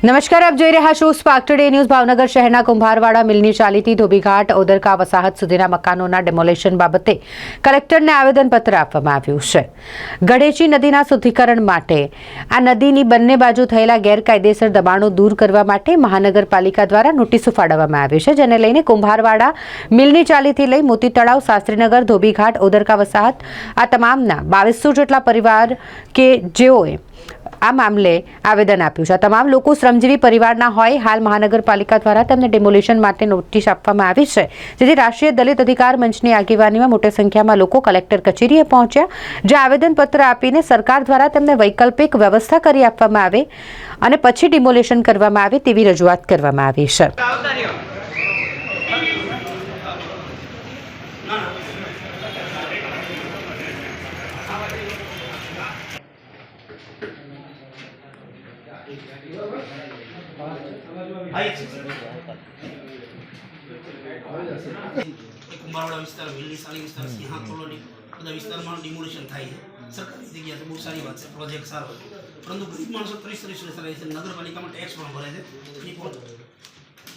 નમસ્કાર, આપ જોઈ રહ્યા છો સ્પાર્ક ટુડે ન્યૂઝ। ભાવનગર શહેરના કુંભારવાડા મિલની ચાલીથી ધોબીઘાટ ઓદરકા વસાહત સુધીના મકાનોના ડેમોલેશન બાબતે કલેક્ટરને આવેદનપત્ર આપવામાં આવ્યું છે। ગળેચી નદીના શુદ્ધિકરણ માટે આ નદીની બંને બાજુ થયેલા ગેરકાયદેસર દબાણો દૂર કરવા માટે મહાનગરપાલિકા દ્વારા નોટિસો ફાળવવામાં આવી છે, જેને લઈને કુંભારવાડા મિલની ચાલીથી લઈ મોતી તળાવ, શાસ્ત્રીનગર, ધોબીઘાટ, ઓદરકા વસાહત આ તમામના 2200 જેટલા પરિવાર કે જેઓએ આ મામલે આવેદન આપ્યું છે। તમામ લોકો શ્રમજીવી પરિવારના હોય। હાલ મહાનગરપાલિકા દ્વારા તેમને ડેમોલેશન માટે નોટિસ આપવામાં આવી છે, જેથી રાષ્ટ્રીય દલિત અધિકાર મંચની આગેવાનીમાં મોટી સંખ્યામાં લોકો કલેક્ટર કચેરીએ પહોંચ્યા, જે આવેદનપત્ર આપીને સરકાર દ્વારા તેમને વૈકલ્પિક વ્યવસ્થા કરી આપવામાં આવે અને પછી ડિમોલેશન કરવામાં આવે તેવી રજૂઆત કરવામાં આવી છે। કુંભારવાડા વિસ્તાર, મિલની સાલી વિસ્તાર, સિંહા કોલોની બધા વિસ્તારમાં ડિમોલિશન થાય છે। સરકારી જગ્યા છે, બહુ સારી વાત છે, પ્રોજેક્ટ સારો છે, પરંતુ ગરીબ માણસો 30 વર્ષ રહે છે। નગરપાલિકામાં ટેક્સ પણ ભરે છે, એ પણ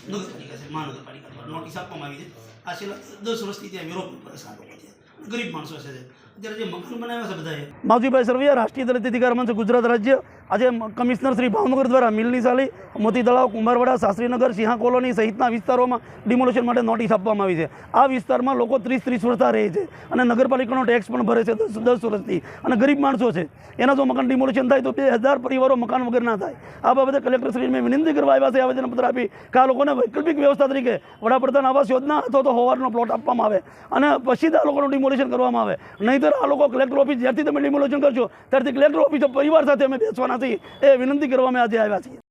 નગરપાલિકા છે, મહાનગરપાલિકા દ્વારા નોટિસ આપવામાં આવી છે। આ છેલ્લા 10 વર્ષથી ત્યાં વિરોધ પરેશાન લોકો છે, ગરીબ માણસો છે। અત્યારે જે મકાન બનાવ્યા છે બધાએ માવજીભાઈ સરવૈયા, રાષ્ટ્રીય દલિત અધિકાર મંચ ગુજરાત રાજ્ય, આજે કમિશનર શ્રી ભાવનગર દ્વારા મિલની સાલી, મોતી તળાવ, કુંભારવાડા, શાસ્ત્રીનગર, સિંહા કોલોની સહિતના વિસ્તારોમાં ડિમોલેશન માટે નોટિસ આપવામાં આવી છે। આ વિસ્તારમાં લોકો 30 વર્ષથી રહે છે અને નગરપાલિકાનો ટેક્સ પણ ભરે છે 10 વર્ષથી, અને ગરીબ માણસો છે। એના જો મકાન ડિમોલેશન થાય તો 2000 પરિવારો મકાન વગર ના થાય। આ બાબતે કલેક્ટરશ્રીને મેં વિનંતી કરવા આવ્યા છે, આવેદનપત્ર આપી કે આ લોકોને વૈકલ્પિક વ્યવસ્થા તરીકે વડાપ્રધાન આવાસ યોજના અથવા તો હોવારનો પ્લોટ આપવામાં આવે અને પછી આ લોકોનું ડિમોલેશન કરવામાં આવે। નહીંતર આ લોકો કલેક્ટર ઓફિસ જ્યારથી તમે ડિમોલેશન કરશો ત્યારથી કલેક્ટર ઓફિસ પરિવાર સાથે અમે બેસવાના છીએ, એ વિનંતી કરવા અમે આજે આવ્યા છીએ।